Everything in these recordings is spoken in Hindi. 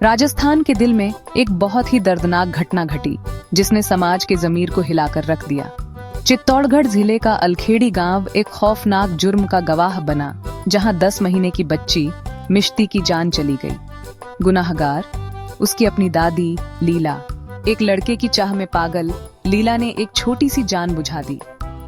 राजस्थान के दिल में एक बहुत ही दर्दनाक घटना घटी जिसने समाज के जमीर को हिलाकर रख दिया। चित्तौड़गढ़ जिले का अलखेड़ी गांव एक खौफनाक जुर्म का गवाह बना, जहां 10 महीने की बच्ची मिश्ती की जान चली गई। गुनाहगार उसकी अपनी दादी लीला। एक लड़के की चाह में पागल लीला ने एक छोटी सी जान बुझा दी।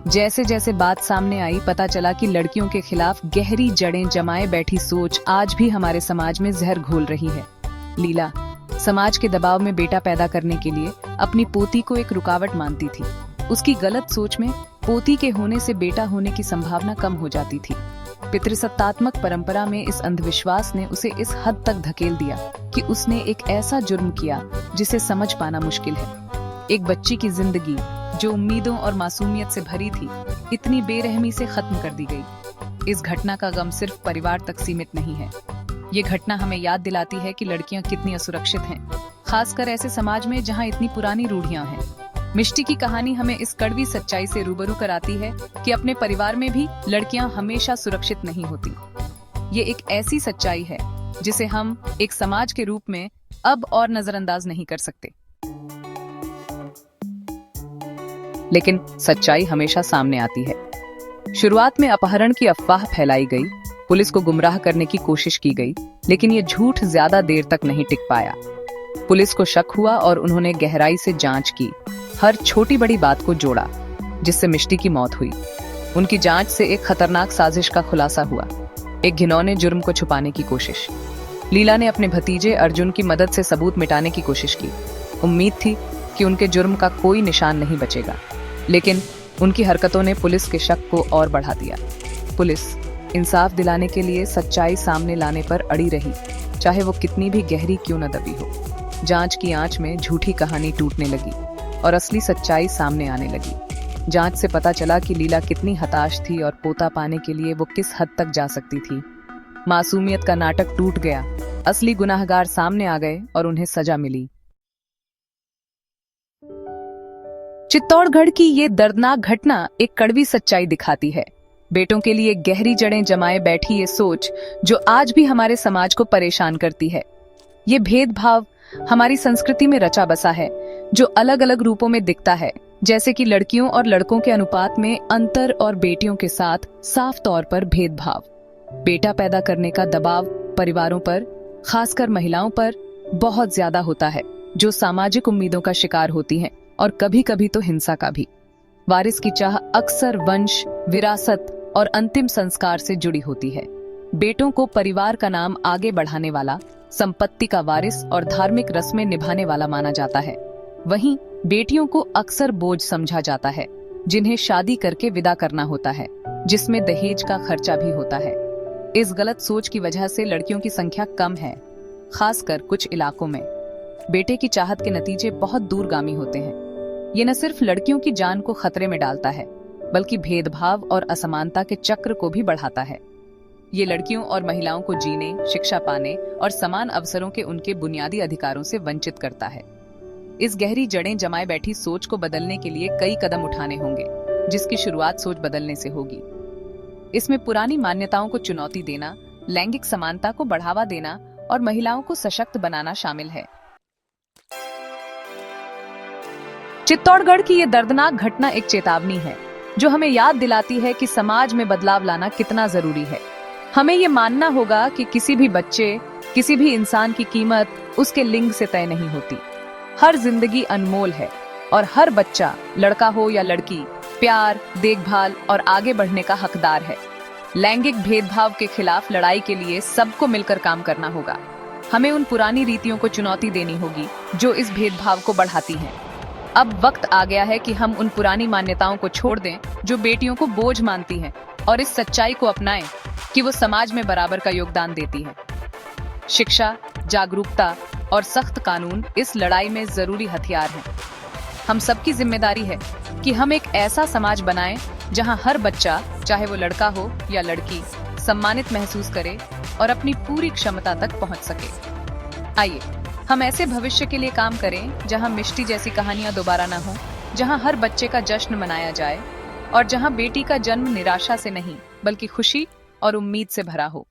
जैसे जैसे बात सामने आई, पता चला कि लड़कियों के खिलाफ गहरी जड़ें जमाए बैठी सोच आज भी हमारे समाज में जहर घोल रही है। लीला समाज के दबाव में बेटा पैदा करने के लिए अपनी पोती को एक रुकावट मानती थी। उसकी गलत सोच में पोती के होने से बेटा होने की संभावना कम हो जाती थी। पितृसत्तात्मक परंपरा में इस अंधविश्वास ने उसे इस हद तक धकेल दिया कि उसने एक ऐसा जुर्म किया जिसे समझ पाना मुश्किल है। एक बच्ची की जिंदगी जो उम्मीदों और मासूमियत से भरी थी, इतनी बेरहमी से खत्म कर दी गई। इस घटना का गम सिर्फ परिवार तक सीमित नहीं है। ये घटना हमें याद दिलाती है कि लड़कियां कितनी असुरक्षित हैं, खासकर ऐसे समाज में जहां इतनी पुरानी रूढ़ियां हैं। मिष्टी की कहानी हमें इस कड़वी सच्चाई से रूबरू कराती है कि अपने परिवार में भी लड़कियां हमेशा सुरक्षित नहीं होती। ये एक ऐसी सच्चाई है जिसे हम एक समाज के रूप में अब और नजरअंदाज नहीं कर सकते। लेकिन सच्चाई हमेशा सामने आती है। शुरुआत में अपहरण की अफवाह फैलाई गई, पुलिस को गुमराह करने की कोशिश की गई, लेकिन ये झूठ ज्यादा देर तक नहीं टिक पाया। पुलिस को शक हुआ और उन्होंने गहराई से जांच की, हर छोटी बड़ी बात को जोड़ा, जिससे मिष्टी की मौत हुई। उनकी जांच से एक खतरनाक साजिश का खुलासा हुआ, एक घिनौने जुर्म को छुपाने की कोशिश। लीला ने अपने भतीजे अर्जुन की मदद से सबूत मिटाने की कोशिश की। उम्मीद थी कि उनके जुर्म का कोई निशान नहीं बचेगा, लेकिन उनकी हरकतों ने पुलिस के शक को और बढ़ा दिया। पुलिस इंसाफ दिलाने के लिए सच्चाई सामने लाने पर अड़ी रही, चाहे वो कितनी भी गहरी क्यों न दबी हो। जांच की आंच में झूठी कहानी टूटने लगी और असली सच्चाई सामने आने लगी। जांच से पता चला कि लीला कितनी हताश थी और पोता पाने के लिए वो किस हद तक जा सकती थी। मासूमियत का नाटक टूट गया, असली गुनाहगार सामने आ गए और उन्हें सजा मिली। चित्तौड़गढ़ की ये दर्दनाक घटना एक कड़वी सच्चाई दिखाती है। बेटों के लिए गहरी जड़ें जमाए बैठी ये सोच जो आज भी हमारे समाज को परेशान करती है। ये भेदभाव हमारी संस्कृति में रचा बसा है, जो अलग अलग रूपों में दिखता है, जैसे कि लड़कियों और लड़कों के अनुपात में अंतर और बेटियों के साथ साफ तौर पर भेदभाव। बेटा पैदा करने का दबाव परिवारों पर, खासकर महिलाओं पर बहुत ज्यादा होता है, जो सामाजिक उम्मीदों का शिकार होती हैं और कभी कभी तो हिंसा का भी। वारिस की चाह अक्सर वंश, विरासत और अंतिम संस्कार से जुड़ी होती है। बेटों को परिवार का नाम आगे बढ़ाने वाला, संपत्ति का वारिस और धार्मिक रस्में निभाने वाला माना जाता है। वहीं बेटियों को अक्सर बोझ समझा जाता है, जिन्हें शादी करके विदा करना होता है, जिसमें दहेज का खर्चा भी होता है। इस गलत सोच की वजह से लड़कियों की संख्या कम है, खासकर कुछ इलाकों में। बेटे की चाहत के नतीजे बहुत दूरगामी होते हैं। ये न सिर्फ लड़कियों की जान को खतरे में डालता है, बल्कि भेदभाव और असमानता के चक्र को भी बढ़ाता है। ये लड़कियों और महिलाओं को जीने, शिक्षा पाने और समान अवसरों के उनके बुनियादी अधिकारों से वंचित करता है। इस गहरी जड़ें जमाए बैठी सोच को बदलने के लिए कई कदम उठाने होंगे, जिसकी शुरुआत सोच बदलने से होगी। इसमें पुरानी मान्यताओं को चुनौती देना, लैंगिक समानता को बढ़ावा देना और महिलाओं को सशक्त बनाना शामिल है। चित्तौड़गढ़ की ये दर्दनाक घटना एक चेतावनी है, जो हमें याद दिलाती है कि समाज में बदलाव लाना कितना जरूरी है। हमें ये मानना होगा कि किसी भी बच्चे, किसी भी इंसान की कीमत उसके लिंग से तय नहीं होती। हर जिंदगी अनमोल है और हर बच्चा, लड़का हो या लड़की, प्यार, देखभाल और आगे बढ़ने का हकदार है। लैंगिक भेदभाव के खिलाफ लड़ाई के लिए सबको मिलकर काम करना होगा। हमें उन पुरानी रीतियों को चुनौती देनी होगी जो इस भेदभाव को बढ़ाती हैं। अब वक्त आ गया है कि हम उन पुरानी मान्यताओं को छोड़ दें जो बेटियों को बोझ मानती हैं, और इस सच्चाई को अपनाएं कि वो समाज में बराबर का योगदान देती हैं। शिक्षा, जागरूकता और सख्त कानून इस लड़ाई में जरूरी हथियार हैं। हम सबकी जिम्मेदारी है कि हम एक ऐसा समाज बनाएं जहां हर बच्चा, चाहे वो लड़का हो या लड़की, सम्मानित महसूस करे और अपनी पूरी क्षमता तक पहुंच सके। आइए हम ऐसे भविष्य के लिए काम करें जहां मिष्टी जैसी कहानियां दोबारा न हो, जहां हर बच्चे का जश्न मनाया जाए और जहां बेटी का जन्म निराशा से नहीं बल्कि खुशी और उम्मीद से भरा हो।